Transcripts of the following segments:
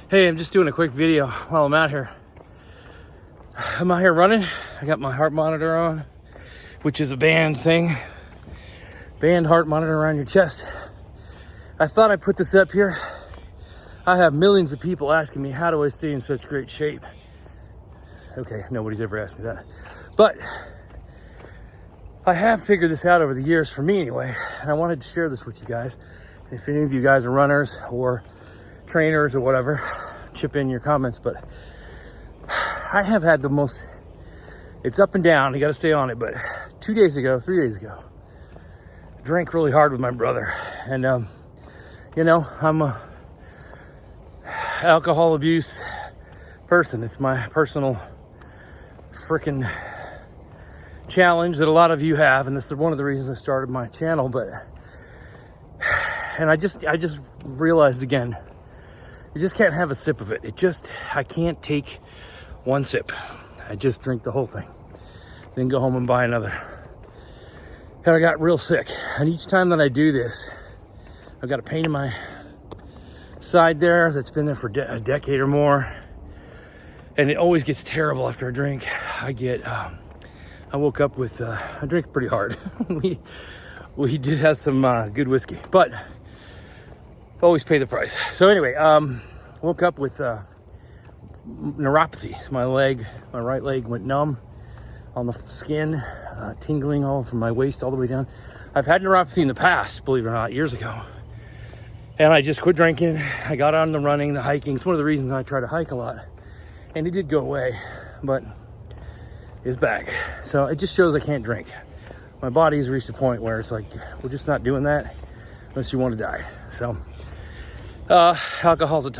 Hey, I'm just doing a quick video while I'm out here. I'm out here running. I got my heart monitor on, which is a band thing. Band heart monitor around your chest. I thought I'd put this up here. I have millions of people asking me, how do I stay in such great shape? Okay, nobody's ever asked me that. But I have figured this out over the years, for me anyway, and I wanted to share this with you guys. If any of you guys are runners or trainers or whatever, chip in your comments. But I have had the most, it's up and down, you got to stay on it. But 3 days ago, I drank really hard with my brother. And, you know, I'm a alcohol abuse person. It's my personal freaking challenge that a lot of you have. And this is one of the reasons I started my channel. And I just realized again, you just can't have a sip of it. I can't take one sip. I just drink the whole thing, then go home and buy another. And I got real sick. And each time that I do this, I've got a pain in my side there that's been there for a decade or more. And it always gets terrible after I drink. I woke up with, I drink pretty hard. we did have some good whiskey, but always pay the price. So anyway, woke up with neuropathy. My right leg went numb on the skin, tingling all from my waist all the way down. I've had neuropathy in the past, believe it or not, years ago. And I just quit drinking. I got on the running, the hiking. It's one of the reasons I try to hike a lot. And it did go away, but it's back. So it just shows I can't drink. My body's reached a point where it's like, we're just not doing that unless you want to die. So alcohol's a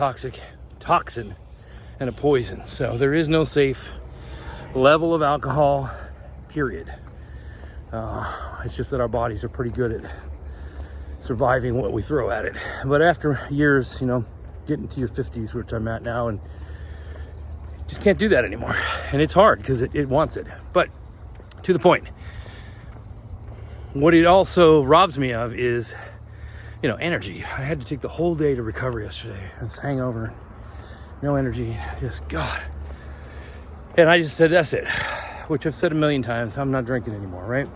toxin and a poison. So there is no safe level of alcohol, period. It's just that our bodies are pretty good at surviving what we throw at it. But after years, you know, getting to your 50s, which I'm at now, and just can't do that anymore. And it's hard because it wants it. But to the point, what it also robs me of is, you know, energy. I had to take the whole day to recover yesterday. It's hangover, no energy, just God. And I just said, that's it, which I've said a million times. I'm not drinking anymore, right?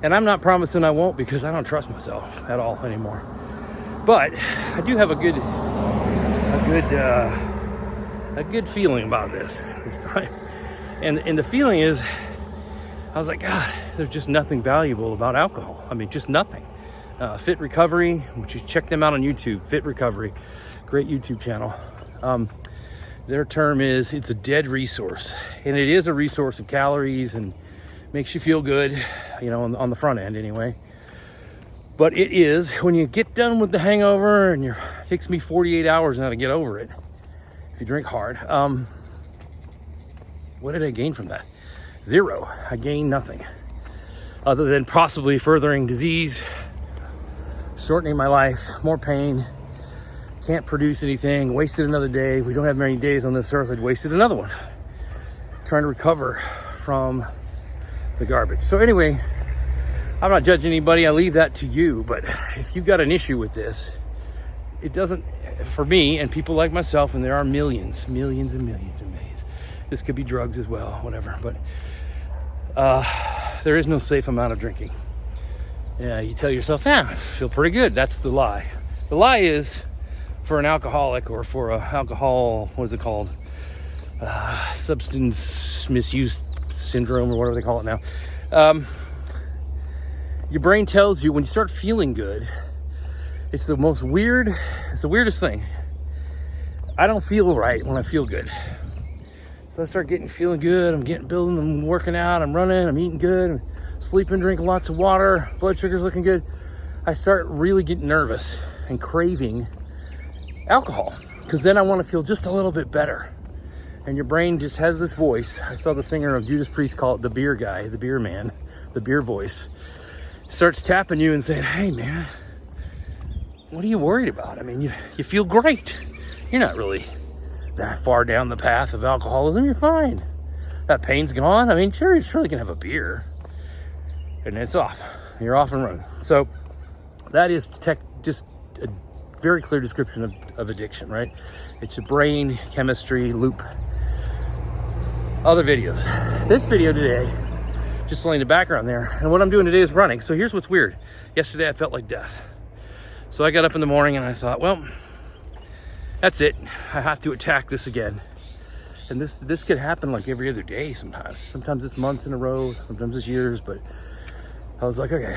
And I'm not promising I won't, because I don't trust myself at all anymore. But I do have a good feeling about this time. And the feeling is, I was like, God, there's just nothing valuable about alcohol. I mean, just nothing. Fit Recovery, which you check them out on YouTube, Fit Recovery, great YouTube channel. Their term is, it's a dead resource. And it is a resource of calories and makes you feel good, you know, on the front end anyway. But it is, when you get done with the hangover, and it takes me 48 hours now to get over it, if you drink hard, what did I gain from that? Zero. I gained nothing other than possibly furthering disease, shortening my life, more pain, can't produce anything, wasted another day. We don't have many days on this earth. I'd wasted another one trying to recover from the garbage. So anyway, I'm not judging anybody. I leave that to you. But if you've got an issue with this, it doesn't, for me and people like myself, and there are millions and millions and millions. This could be drugs as well, whatever. But there is no safe amount of drinking. Yeah, you tell yourself, I feel pretty good. That's the lie. The lie is, for an alcoholic or for a alcohol, what is it called? Substance misuse syndrome, or whatever they call it now. Your brain tells you when you start feeling good, it's the weirdest thing. I don't feel right when I feel good. So I start feeling good. I'm working out, I'm running, I'm eating good, I'm sleeping, drinking lots of water, blood sugar's looking good. I start really getting nervous and craving alcohol, because then I want to feel just a little bit better. And your brain just has this voice. I saw the singer of Judas Priest call it the beer guy, the beer man, the beer voice. Starts tapping you and saying, hey man, what are you worried about? I mean, you feel great. You're not really that far down the path of alcoholism. You're fine. That pain's gone. I mean, sure, you surely can have a beer. And it's off. You're off and running. So that is just a very clear description of addiction, right? It's a brain chemistry loop. Other videos. This video today, just laying the background there. And what I'm doing today is running. So here's what's weird. Yesterday I felt like death. So I got up in the morning and I thought, well, that's it. I have to attack this again. And this could happen like every other day sometimes. Sometimes it's months in a row, sometimes it's years, but I was like, okay,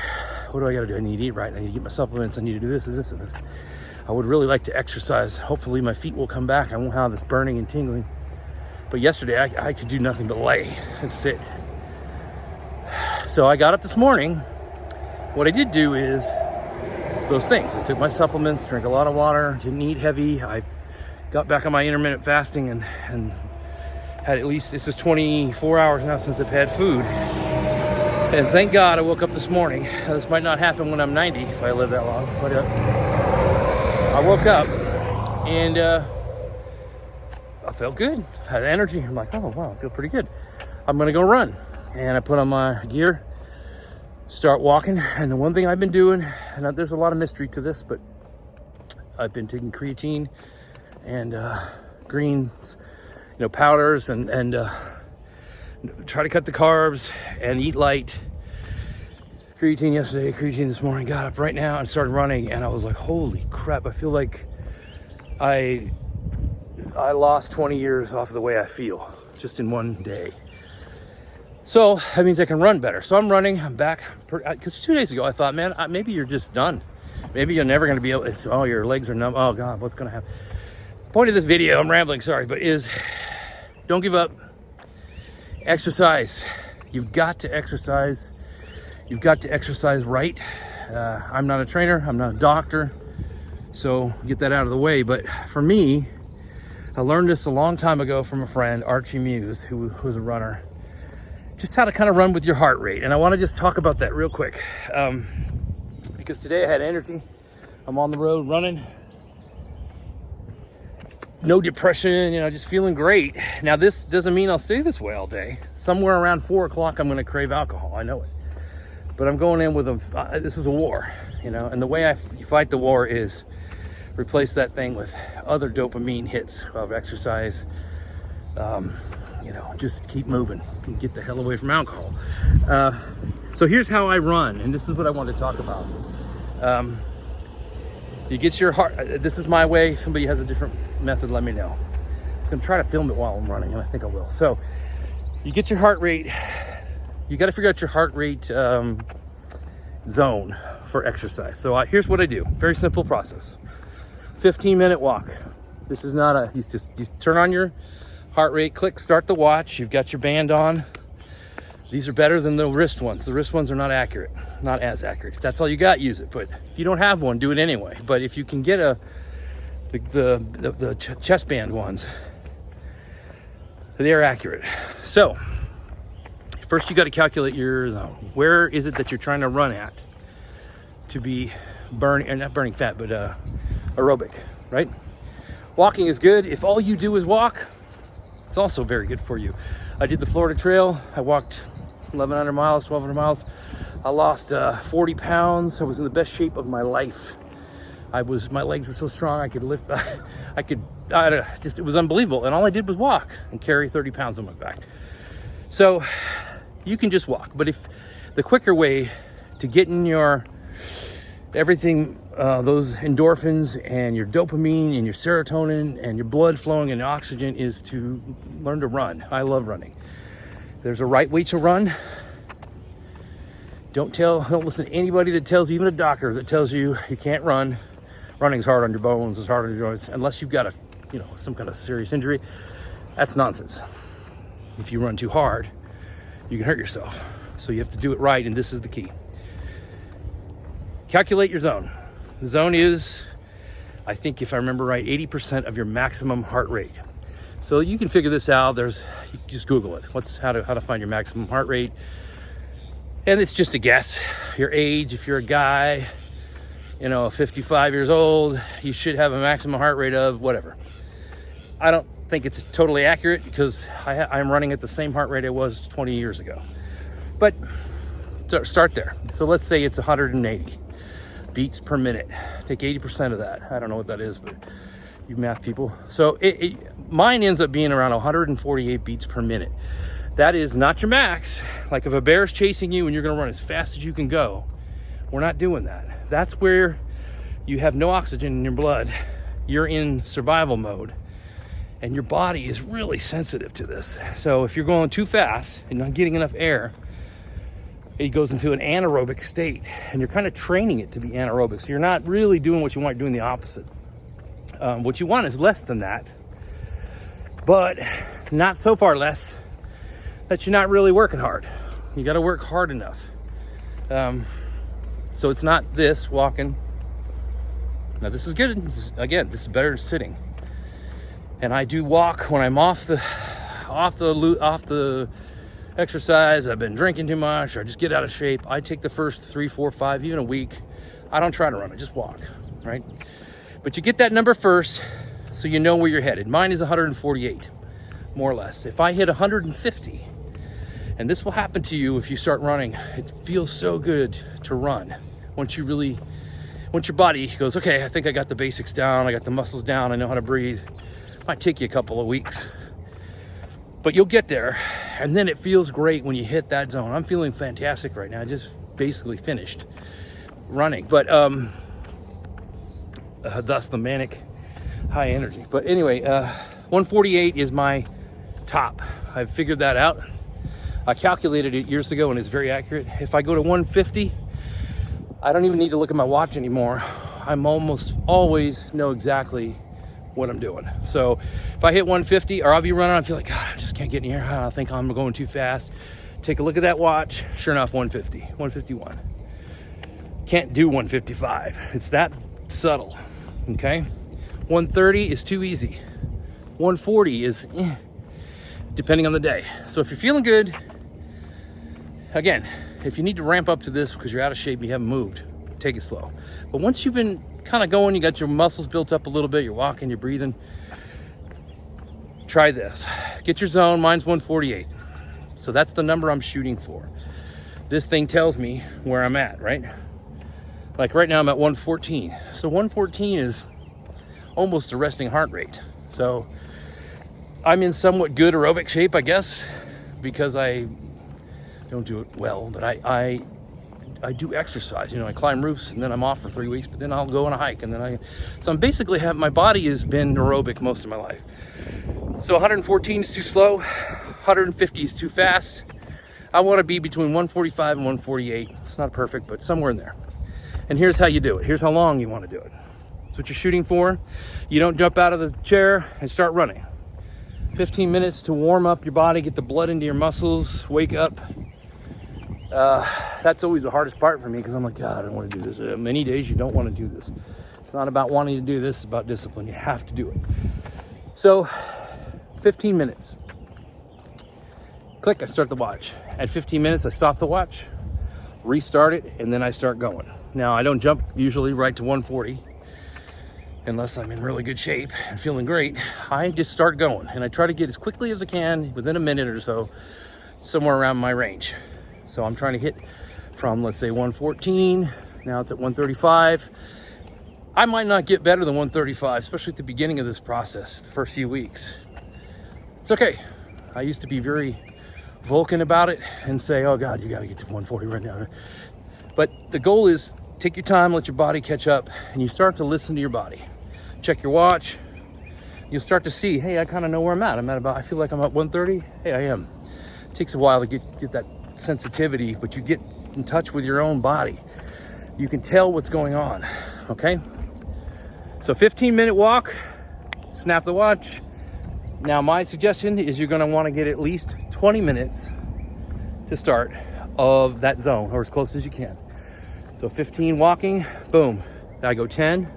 what do I gotta do? I need to eat right, I need to get my supplements, I need to do this and this and this. I would really like to exercise. Hopefully my feet will come back. I won't have this burning and tingling. But yesterday I could do nothing but lay and sit. So I got up this morning. What I did do is those things. I took my supplements, drank a lot of water, didn't eat heavy. I got back on my intermittent fasting and had at least, this is 24 hours now since I've had food. And thank God I woke up this morning. This might not happen when I'm 90 if I live that long, but I woke up and I felt good, had energy. I'm like, oh wow, I feel pretty good. I'm gonna go run. And I put on my gear, start walking. And the one thing I've been doing, and there's a lot of mystery to this, but I've been taking creatine and greens, powders, and try to cut the carbs and eat light. Creatine yesterday, creatine this morning. Got up right now and started running, and I was like, holy crap, I feel like I lost 20 years off of the way I feel just in one day. So that means I can run better. So I'm running, I'm back, because 2 days ago I thought, man, maybe you're just done. Maybe you're never gonna be able, oh, your legs are numb, oh God, what's gonna happen? Point of this video, I'm rambling, sorry, but is don't give up. Exercise. You've got to exercise. You've got to exercise right. I'm not a trainer, I'm not a doctor, so get that out of the way. But for me, I learned this a long time ago from a friend, Archie Muse, who was a runner. Just how to kind of run with your heart rate. And I want to just talk about that real quick. Because today I had energy. I'm on the road running. No depression, just feeling great. Now this doesn't mean I'll stay this way all day. Somewhere around 4 o'clock, I'm gonna crave alcohol, I know it. But I'm going in with this is a war, and the way I fight the war is replace that thing with other dopamine hits of exercise. Just keep moving and get the hell away from alcohol. So here's how I run, and this is what I want to talk about. You get your heart, this is my way. If somebody has a different method, let me know. I'm gonna try to film it while I'm running, and I think I will. So you get your heart rate, you got to figure out your heart rate zone for exercise. So here's what I do, very simple process. 15-minute walk. This is not you turn on your heart rate, click start the watch, you've got your band on. These are better than the wrist ones. The wrist ones are not accurate, not as accurate. If that's all you got, use it. But if you don't have one, do it anyway. But if you can get the chest band ones, they're accurate. So first you got to calculate your zone. Where is it that you're trying to run at to be not burning fat, but aerobic, right? Walking is good. If all you do is walk, it's also very good for you. I did the Florida Trail. I walked 1,100 miles, 1,200 miles. I lost 40 pounds. I was in the best shape of my life. My legs were so strong, I could lift, it was unbelievable. And all I did was walk and carry 30 pounds on my back. So you can just walk. But if the quicker way to get in your everything, those endorphins and your dopamine and your serotonin and your blood flowing and oxygen is to learn to run. I love running. There's a right way to run. Don't listen to anybody that tells you, even a doctor that tells you you can't run. Running's hard on your bones, it's hard on your joints, unless you've got some kind of serious injury. That's nonsense. If you run too hard, you can hurt yourself. So you have to do it right, and this is the key. Calculate your zone. The zone is, I think if I remember right, 80% of your maximum heart rate. So you can figure this out. You just Google it. How to find your maximum heart rate. And it's just a guess. Your age, if you're a guy, 55 years old, you should have a maximum heart rate of whatever. I don't think it's totally accurate because I'm running at the same heart rate I was 20 years ago. But start there. So let's say it's 180 beats per minute. Take 80% of that. I don't know what that is, but you math people. So mine ends up being around 148 beats per minute. That is not your max. Like if a bear's chasing you and you're gonna run as fast as you can go, we're not doing that. That's where you have no oxygen in your blood. You're in survival mode. And your body is really sensitive to this. So if you're going too fast and not getting enough air, it goes into an anaerobic state, and you're kind of training it to be anaerobic. So you're not really doing what you want, you're doing the opposite. What you want is less than that, but not so far less that you're not really working hard. You got to work hard enough. So it's not this walking. Now this is good. Again, this is better than sitting. And I do walk when I'm off the exercise. I've been drinking too much, or I just get out of shape. I take the first 3, 4, 5, even a week. I don't try to run, I just walk, right? But you get that number first so you know where you're headed. Mine is 148, more or less. If I hit 150, and this will happen to you if you start running, it feels so good to run. Once your body goes, okay, I think I got the basics down, I got the muscles down, I know how to breathe. It might take you a couple of weeks, but you'll get there. And then it feels great when you hit that zone. I'm feeling fantastic right now. I just basically finished running, but thus the manic high energy. But anyway, 148 is my top. I've figured that out. I calculated it years ago and it's very accurate. If I go to 150, I don't even need to look at my watch anymore. I'm almost always know exactly what I'm doing. So if I hit 150, or I'll be running, I feel like, God, I just can't get in here. I think I'm going too fast. Take a look at that watch. Sure enough, 150, 151. Can't do 155. It's that subtle, okay? 130 is too easy. 140 is depending on the day. So if you're feeling good, again, if you need to ramp up to this because you're out of shape and you haven't moved, take it slow. But once you've been kind of going, you got your muscles built up a little bit, you're walking, you're breathing, try this. Get your zone. Mine's 148. So that's the number I'm shooting for. This thing tells me where I'm at, right? Like right now I'm at 114. So 114 is almost a resting heart rate. So I'm in somewhat good aerobic shape, I guess, because I don't do it well, but I do exercise. You know, I climb roofs and then I'm off for 3 weeks, but then I'll go on a hike, and then so I'm basically my body has been aerobic most of my life. So 114 is too slow, 150 is too fast. I want to be between 145 and 148. It's not perfect, but somewhere in there. And here's how you do it. Here's how long you want to do it. That's what you're shooting for. You don't jump out of the chair and start running. 15 minutes to warm up your body, get the blood into your muscles, wake up. That's always the hardest part for me, because I'm like, God, I don't want to do this. Many days you don't want to do this. It's not about wanting to do this, it's about discipline. You have to do it. So 15 minutes. Click, I start the watch. At 15 minutes, I stop the watch, restart it, and then I start going. Now, I don't jump usually right to 140 unless I'm in really good shape and feeling great. I just start going, and I try to get as quickly as I can within a minute or so, somewhere around my range. So I'm trying to hit from, let's say, 114. Now it's at 135. I might not get better than 135, especially at the beginning of this process, the first few weeks. It's okay. I used to be very Vulcan about it and say, oh God, you got to get to 140 right now. But the goal is take your time, let your body catch up, and you start to listen to your body. Check your watch. You'll start to see, hey, I kind of know where I'm at. I feel like I'm at 130. Hey, I am. It takes a while to get that sensitivity, but you get in touch with your own body. You can tell what's going on, okay? So 15-minute walk, snap the watch. Now my suggestion is you're gonna wanna get at least 20 minutes to start of that zone, or as close as you can. So 15 walking, boom. I go 10,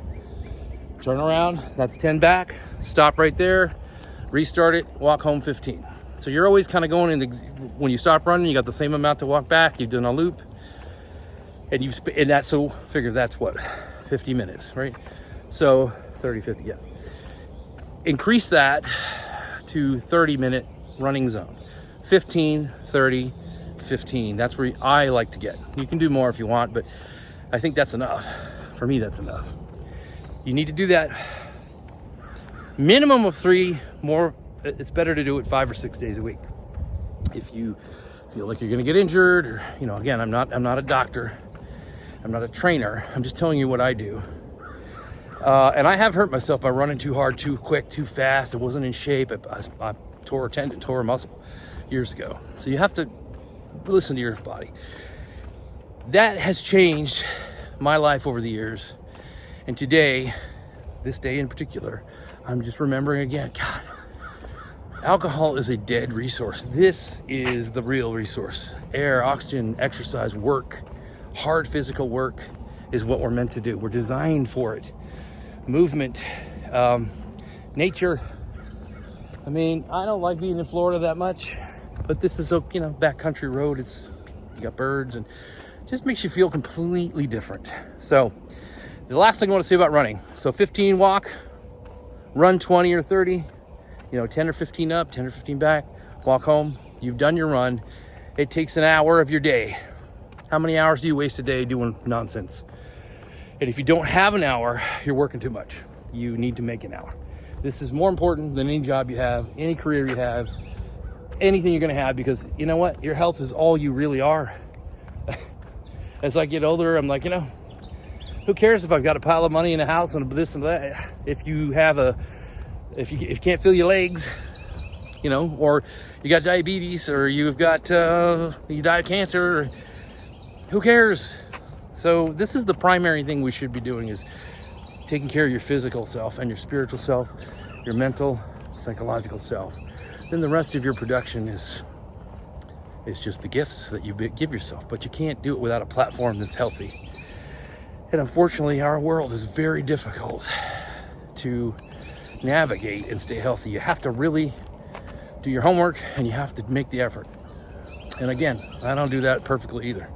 turn around, that's 10 back, stop right there, restart it, walk home 15. So you're always kind of going when you stop running, you got the same amount to walk back, you've done a loop, and that's, so figure that's what, 50 minutes, right? So 30, 50, yeah. Increase that to 30-minute running zone. 15, 30, 15. That's where I like to get. You can do more if you want, but I think that's enough. For me, that's enough. You need to do that Minimum of 3, more, it's better to do it 5 or 6 days a week. If you feel like you're gonna get injured, or, you know, again, I'm not a doctor, I'm not a trainer, I'm just telling you what I do. And I have hurt myself by running too hard, too quick, too fast. I wasn't in shape. I tore a tendon, tore a muscle years ago. So you have to listen to your body. That has changed my life over the years. And today, this day in particular, I'm just remembering again, God, alcohol is a dead resource. This is the real resource. Air, oxygen, exercise, work, hard physical work is what we're meant to do. We're designed for it. Movement, nature. I mean, I don't like being in Florida that much, but this is a, you know, backcountry road. You got birds, and just makes you feel completely different. So the last thing I want to say about running. So 15 walk, run 20 or 30, you know, 10 or 15 up, 10 or 15 back, walk home. You've done your run. It takes an hour of your day. How many hours do you waste a day doing nonsense? And if you don't have an hour, you're working too much. You need to make an hour. This is more important than any job you have, any career you have, anything you're gonna have, because you know what? Your health is all you really are. As I get older, I'm like, you know, who cares if I've got a pile of money in a house and this and that? If you can't feel your legs, you know, or you got diabetes, or you've got, you die of cancer, who cares? So this is the primary thing we should be doing, is taking care of your physical self and your spiritual self, your mental, psychological self. Then the rest of your production is just the gifts that you give yourself. But you can't do it without a platform that's healthy. And unfortunately, our world is very difficult to navigate and stay healthy. You have to really do your homework, and you have to make the effort. And again, I don't do that perfectly either.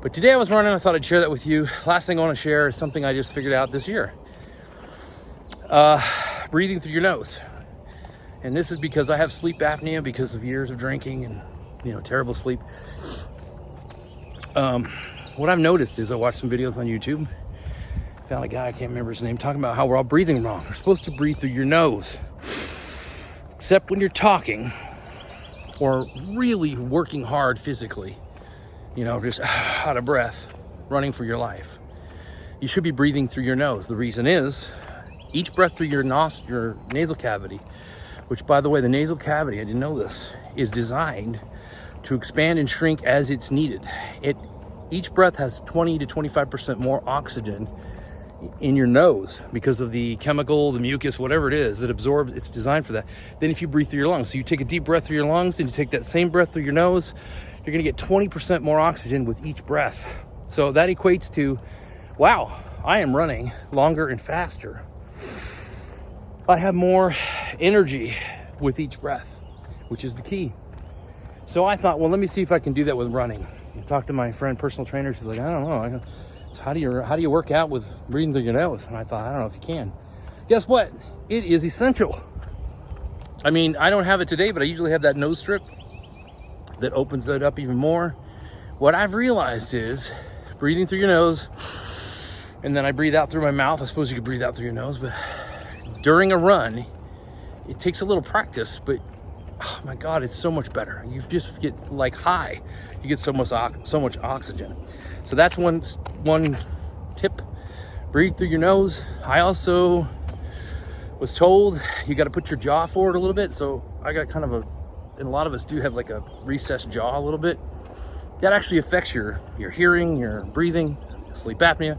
But today I was running, I thought I'd share that with you. Last thing I want to share is something I just figured out this year. Breathing through your nose. And this is because I have sleep apnea because of years of drinking and, you know, terrible sleep. What I've noticed is I watched some videos on YouTube. Found a guy, I can't remember his name, talking about how we're all breathing wrong. We're supposed to breathe through your nose. Except when you're talking or really working hard physically. You know, just out of breath, running for your life. You should be breathing through your nose. The reason is, each breath through your nasal cavity, which, by the way, the nasal cavity, I didn't know this, is designed to expand and shrink as it's needed. Each breath has 20 to 25% more oxygen in your nose because of the chemical, the mucus, whatever it is that absorbs. It's designed for that. Then if you breathe through your lungs, so you take a deep breath through your lungs and you take that same breath through your nose, you're gonna get 20% more oxygen with each breath. So that equates to, wow, I am running longer and faster. I have more energy with each breath, which is the key. So I thought, well, let me see if I can do that with running. I talked to my friend, personal trainer. She's like, I don't know. So how do you work out with breathing through your nose? And I thought, I don't know if you can. Guess what? It is essential. I mean, I don't have it today, but I usually have that nose strip that opens it up even more. What I've realized is breathing through your nose, and then I breathe out through my mouth. I suppose you could breathe out through your nose, but during a run, it takes a little practice, but oh my God, it's so much better. You just get like high. You get so much oxygen. So that's one tip. Breathe through your nose. I also was told you got to put your jaw forward a little bit. So I got kind of and a lot of us do have like a recessed jaw a little bit. That actually affects your hearing, your breathing, sleep apnea.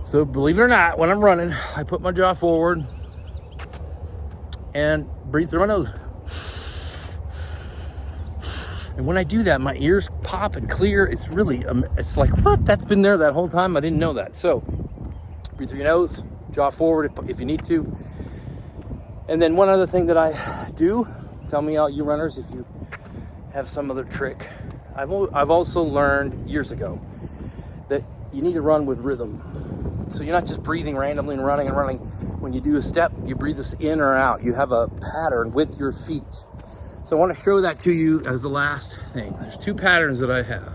So believe it or not, when I'm running, I put my jaw forward and breathe through my nose. And when I do that, my ears pop and clear. It's really, it's like, what? That's been there that whole time? I didn't know that. So breathe through your nose, jaw forward if you need to. And then one other thing that I do, tell me all you runners if you have some other trick. I've also learned years ago that you need to run with rhythm. So you're not just breathing randomly and running. When you do a step, you breathe this in or out. You have a pattern with your feet. So I want to show that to you as the last thing. There's 2 patterns that I have.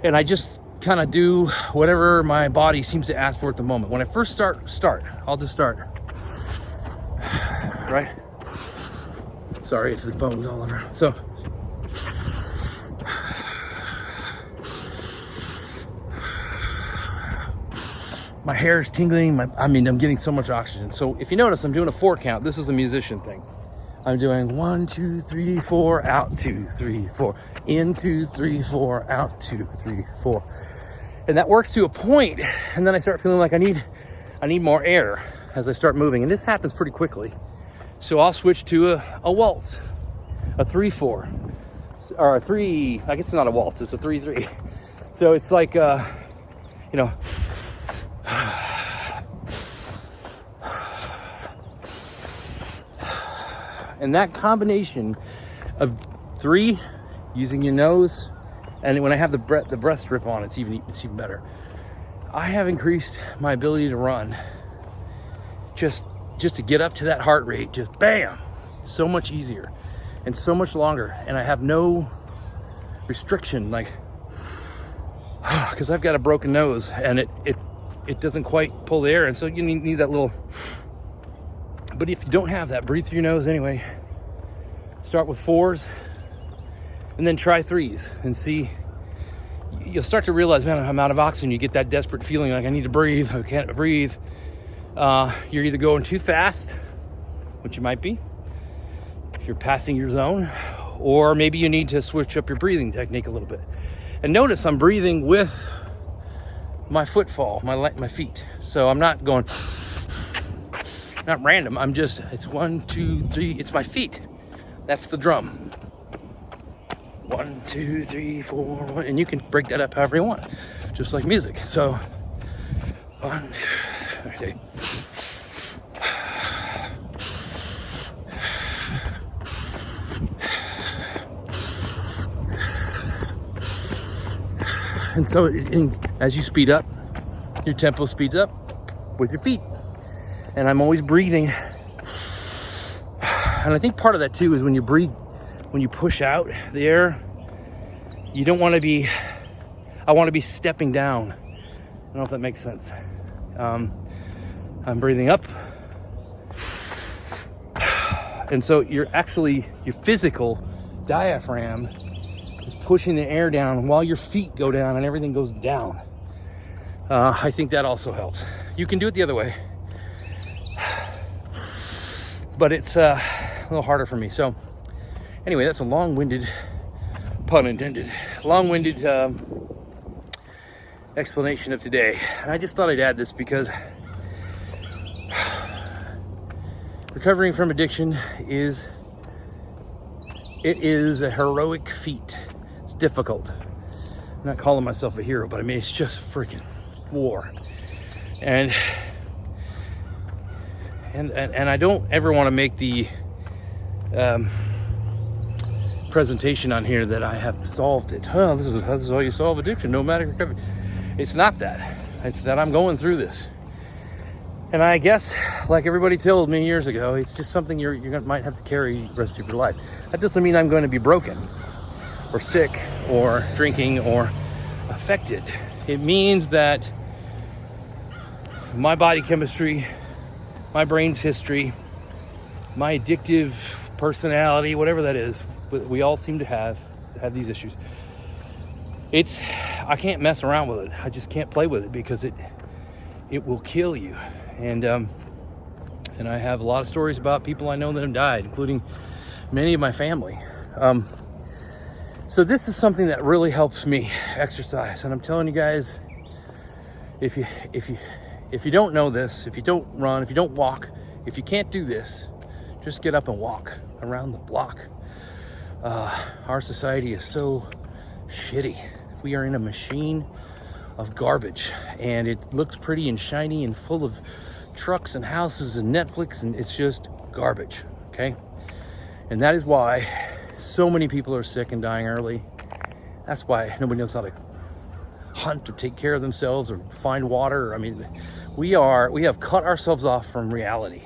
And I just kind of do whatever my body seems to ask for at the moment. When I first start, I'll just start. right? Sorry if the phone's all over. So, my hair is tingling. I'm getting so much oxygen. So if you notice, I'm doing a 4 count. This is a musician thing. I'm doing 1, 2, 3, 4, out 2, 3, 4, in 2, 3, 4, out 2, 3, 4. And that works to a point, and then I start feeling like I need more air as I start moving. And this happens pretty quickly. So I'll switch to a waltz, a 3-4, or a 3, I guess it's not a waltz, it's a 3-3. So it's like, and that combination of 3, using your nose, and when I have the breath strip on, it's even better. I have increased my ability to run just to get up to that heart rate, just bam, so much easier and so much longer. And I have no restriction, like, because I've got a broken nose and it doesn't quite pull the air. And so you need that little, but if you don't have that, breathe through your nose anyway. Start with 4s and then try 3s and see. You'll start to realize, man, I'm out of oxygen. You get that desperate feeling like I need to breathe, I can't breathe. You're either going too fast, which you might be, if you're passing your zone, or maybe you need to switch up your breathing technique a little bit. And notice I'm breathing with my footfall, my feet. So I'm not going, not random. I'm just, it's 1, 2, 3, it's my feet. That's the drum. 1, 2, 3, 4, 1, and you can break that up however you want, just like music. So, 1, okay. And so, as you speed up, your tempo speeds up with your feet. And I'm always breathing. And I think part of that too is when you breathe, when you push out the air, you don't want to be, I want to be stepping down. I don't know if that makes sense. I'm breathing up. And so your physical diaphragm is pushing the air down while your feet go down and everything goes down. I think that also helps. You can do it the other way, but it's a little harder for me. So anyway, that's a long-winded, pun intended, long-winded explanation of today. And I just thought I'd add this because recovering from addiction is a heroic feat. It's difficult. I'm not calling myself a hero, but I mean, it's just freaking war. And I don't ever want to make the presentation on here that I have solved it. Oh, this is how you solve addiction, nomadic recovery. It's not that. It's that I'm going through this. And I guess, like everybody told me years ago, it's just something you might have to carry the rest of your life. That doesn't mean I'm going to be broken or sick or drinking or affected. It means that my body chemistry, my brain's history, my addictive personality, whatever that is, we all seem to have these issues. I can't mess around with it. I just can't play with it because it will kill you. And I have a lot of stories about people I know that have died, including many of my family. So this is something that really helps me exercise. And I'm telling you guys, if you don't know this, if you don't run, if you don't walk, if you can't do this, just get up and walk around the block. Our society is so shitty. We are in a machine of garbage, and it looks pretty and shiny and full of trucks and houses and Netflix, and it's just garbage, okay? And that is why so many people are sick and dying early. That's why nobody knows how to hunt or take care of themselves or find water. I mean, we have cut ourselves off from reality.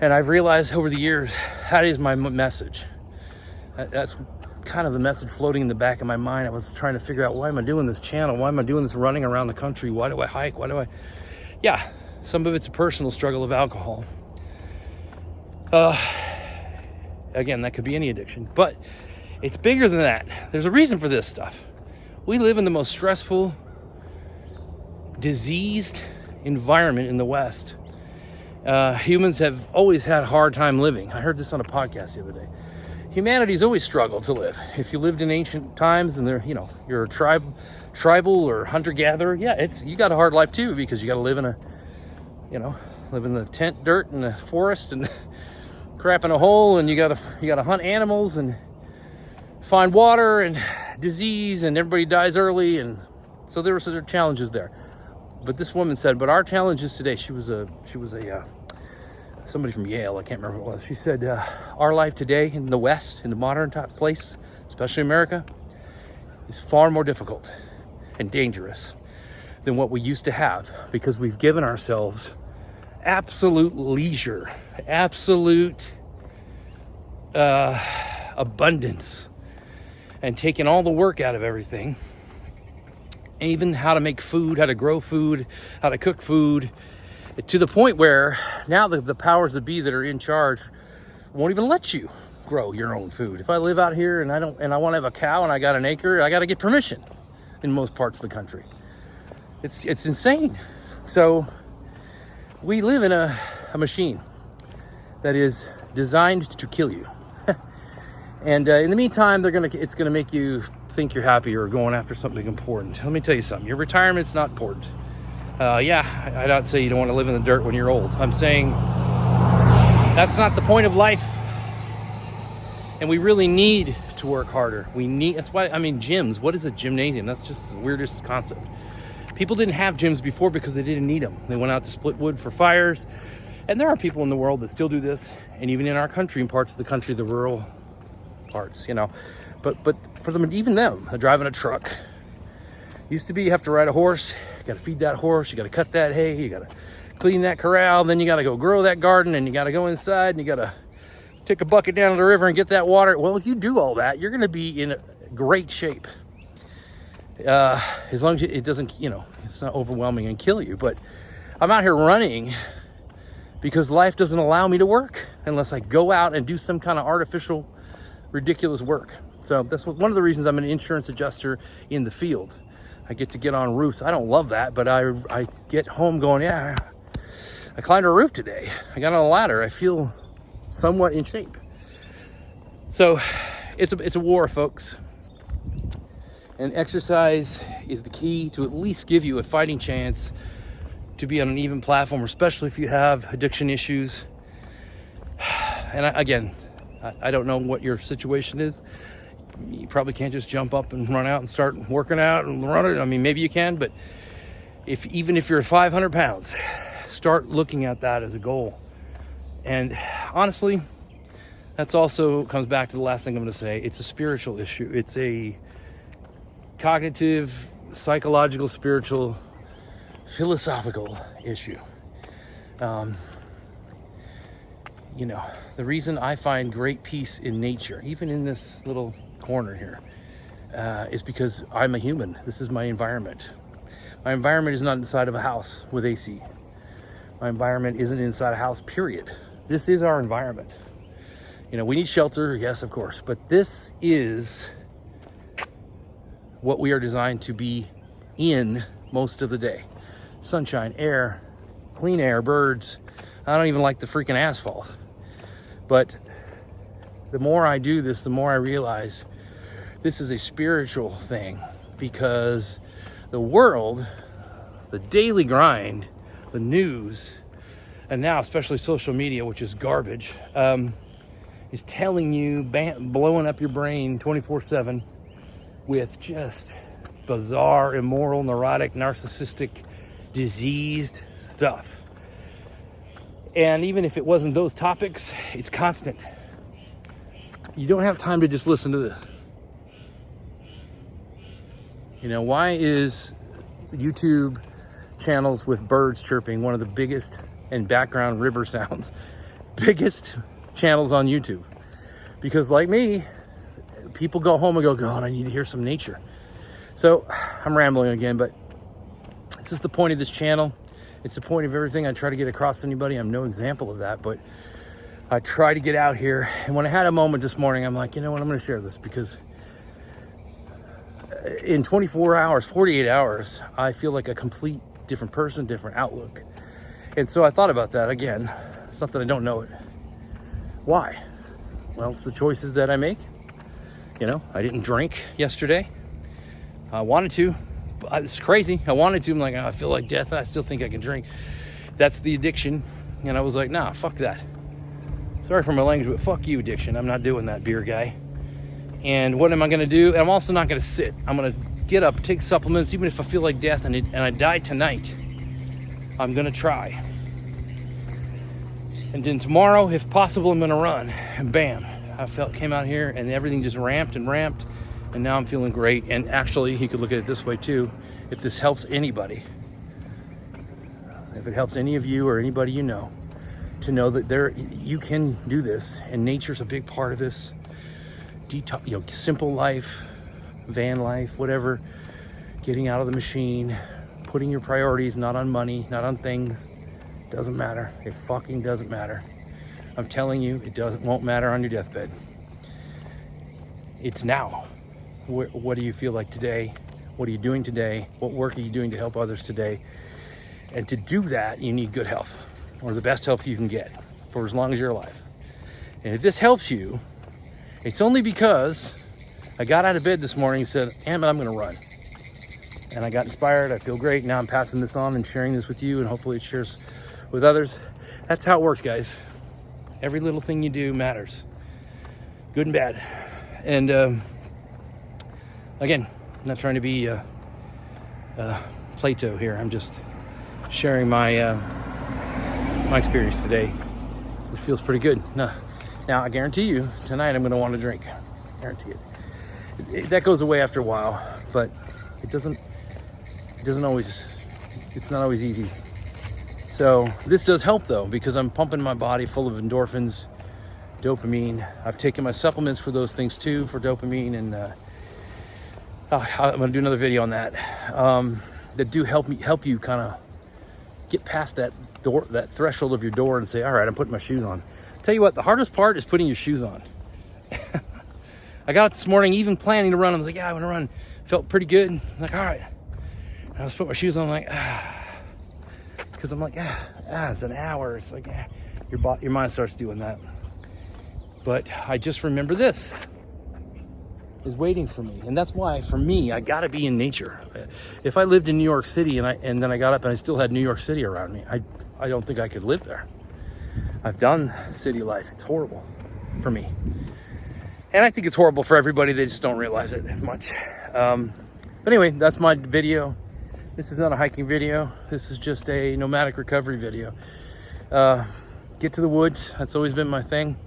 And I've realized over the years, that is my message. That's kind of the message floating in the back of my mind. I was trying to figure out, why am I doing this channel? Why am I doing this running around the country? Why do I hike? Yeah, some of it's a personal struggle of alcohol. Again, that could be any addiction, but it's bigger than that. There's a reason for this stuff. We live in the most stressful, diseased environment in the West. Humans have always had a hard time living. I heard this on a podcast the other day. Humanity's always struggled to live. If you lived in ancient times and you're a tribal or hunter-gatherer, you got a hard life too, because you got to live in the tent dirt in the forest and crap in a hole, and you got to hunt animals and find water and disease, and everybody dies early, and so there were challenges there. But this woman said, but our challenges today, she was somebody from Yale, I can't remember who it was. She said, our life today in the West, in the modern place, especially America, is far more difficult and dangerous than what we used to have, because we've given ourselves absolute leisure, absolute abundance, and taken all the work out of everything. Even how to make food, how to grow food, how to cook food, to the point where now the powers that be that are in charge won't even let you grow your own food. If I live out here and I want to have a cow and I got an acre, I got to get permission in most parts of the country. It's insane. So we live in a machine that is designed to kill you. And in the meantime, it's gonna make you think you're happy or going after something important. Let me tell you something. Your retirement's not important. I don't say you don't want to live in the dirt when you're old. I'm saying that's not the point of life. And we really need to work harder. That's why, gyms. What is a gymnasium? That's just the weirdest concept. People didn't have gyms before because they didn't need them. They went out to split wood for fires. And there are people in the world that still do this. And even in our country, in parts of the country, the rural parts, But for them, even them, driving a truck. Used to be you have to ride a horse, you got to feed that horse, you got to cut that hay, you got to clean that corral, then you got to go grow that garden, and you got to go inside, and you got to take a bucket down to the river and get that water. Well, if you do all that, you're going to be in great shape. As long as it doesn't, it's not overwhelming and kill you. But I'm out here running because life doesn't allow me to work unless I go out and do some kind of artificial, ridiculous work. So that's one of the reasons I'm an insurance adjuster in the field. I get to get on roofs. I don't love that, but I get home going, I climbed a roof today. I got on a ladder. I feel somewhat in shape. So it's a war, folks. And exercise is the key to at least give you a fighting chance to be on an even platform, especially if you have addiction issues. And I don't know what your situation is. You probably can't just jump up and run out and start working out and running. Maybe you can, but even if you're 500 pounds, start looking at that as a goal. And honestly, that's also comes back to the last thing I'm going to say. It's a spiritual issue. It's a cognitive, psychological, spiritual, philosophical issue. The reason I find great peace in nature, even in this little corner here, is because I'm a human. This is my environment. My environment is not inside of a house with AC. My environment isn't inside a house, period. This is our environment. We need shelter, yes, of course, but this is what we are designed to be in most of the day. Sunshine, air, clean air, birds. I don't even like the freaking asphalt. But the more I do this, the more I realize this is a spiritual thing, because the world, the daily grind, the news, and now especially social media, which is garbage, is telling you, blowing up your brain 24/7 with just bizarre, immoral, neurotic, narcissistic, diseased stuff. And even if it wasn't those topics, it's constant. You don't have time to just listen to this. Why is YouTube channels with birds chirping one of the biggest and background river sounds, biggest channels on YouTube? Because like me, people go home and go, God, I need to hear some nature. So I'm rambling again, but this is the point of this channel. It's the point of everything I try to get across to anybody. I'm no example of that, but I try to get out here. And when I had a moment this morning, I'm like, you know what, I'm going to share this, because in 24 hours, 48 hours, I feel like a complete different person, different outlook. And so I thought about that again. It's not that I don't know it. Why? Well, it's the choices that I make. You know, I didn't drink yesterday. I wanted to. It's crazy. I wanted to. I'm like, oh, I feel like death. I still think I can drink. That's the addiction. And I was like, nah, fuck that. Sorry for my language, but fuck you, addiction. I'm not doing that, beer guy. And what am I going to do? And I'm also not going to sit. I'm going to get up, take supplements, even if I feel like death and I die tonight. I'm going to try. And then tomorrow, if possible, I'm going to run. And bam, came out here and everything just ramped and ramped. And now I'm feeling great. And actually, you could look at it this way too. If this helps anybody, if it helps any of you or anybody you know, to know that you can do this, and nature's a big part of this. Simple life, van life, whatever. Getting out of the machine, putting your priorities not on money, not on things. Doesn't matter. It fucking doesn't matter. I'm telling you, won't matter on your deathbed. It's now. What do you feel like today? What are you doing today? What work are you doing to help others today? And to do that, you need good health, or the best health you can get for as long as you're alive. And if this helps you, it's only because I got out of bed this morning and said, I'm going to run. And I got inspired. I feel great. Now I'm passing this on and sharing this with you, and hopefully it shares with others. That's how it works, guys. Every little thing you do matters, good and bad. And again, I'm not trying to be Plato here. I'm just sharing my experience today, which feels pretty good. Now I guarantee you, tonight I'm going to want to drink. Guarantee it. That goes away after a while, but it doesn't always. It's not always easy. So this does help though, because I'm pumping my body full of endorphins, dopamine. I've taken my supplements for those things too, for dopamine, and I'm going to do another video on that. That do help you kind of get past that threshold of your door and say, all right, I'm putting my shoes on. Tell you what, the hardest part is putting your shoes on. I got up this morning, even planning to run. I was like, yeah, I want to run. Felt pretty good. I'm like, all right. And I was putting my shoes on. I'm like, because I'm like, it's an hour. It's like, your mind starts doing that. But I just remember this is waiting for me. And that's why, for me, I got to be in nature. If I lived in New York City and then I got up and I still had New York City around me, I don't think I could live there. I've done city life. It's horrible for me. And I think it's horrible for everybody. They just don't realize it as much. But anyway, that's my video. This is not a hiking video. This is just a nomadic recovery video. Get to the woods. That's always been my thing.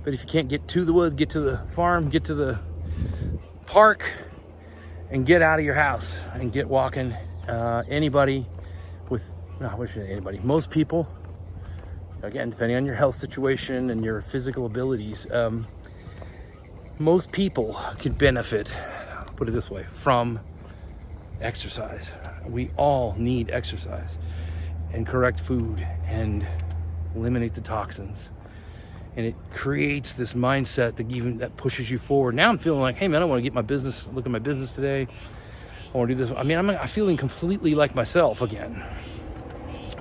But if you can't get to the woods, get to the farm, get to the park, and get out of your house and get walking. Anybody with, anybody, most people, again, depending on your health situation and your physical abilities, most people can benefit, put it this way, from exercise. We all need exercise and correct food and eliminate the toxins. And it creates this mindset that pushes you forward. Now I'm feeling like, hey man, I want to get look at my business today. I want to do this. I mean, I'm feeling completely like myself again.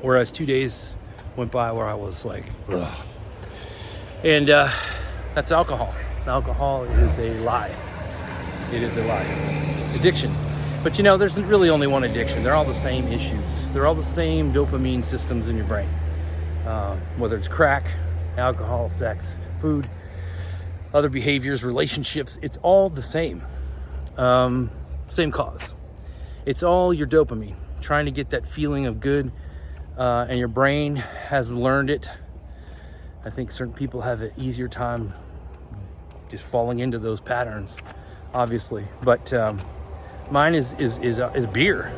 Whereas 2 days went by where I was like, ugh. And that's alcohol. Alcohol is a lie. It is a lie. Addiction. But there's really only one addiction. They're all the same issues. They're all the same dopamine systems in your brain. Whether it's crack, alcohol, sex, food, other behaviors, relationships, it's all the same. Same cause. It's all your dopamine, trying to get that feeling of good, and your brain has learned it. I think certain people have an easier time just falling into those patterns, obviously. But mine is beer.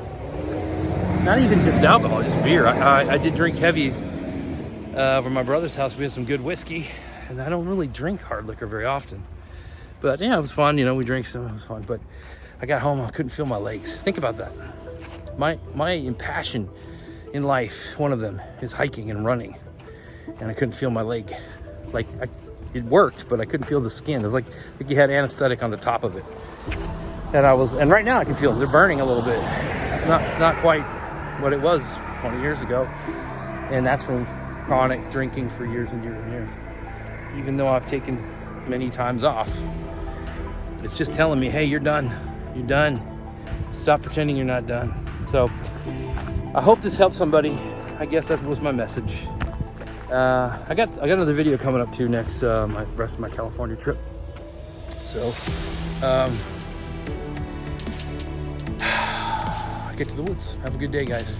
Not even just alcohol, just beer. I did drink heavy over my brother's house. We had some good whiskey, and I don't really drink hard liquor very often. But it was fun. We drank some. It was fun. But I got home, I couldn't feel my legs. Think about that. My passion in life, one of them is hiking and running, and I couldn't feel my leg. it worked, but I couldn't feel the skin. It was like you had anesthetic on the top of it. And right now I can feel they're burning a little bit. It's not quite what it was 20 years ago. And that's from chronic drinking for years and years and years. Even though I've taken many times off, it's just telling me, hey, you're done. You're done. Stop pretending you're not done. So I hope this helps somebody. I guess that was my message. I got another video coming up too next, my rest of my California trip. So get to the woods. Have a good day, guys.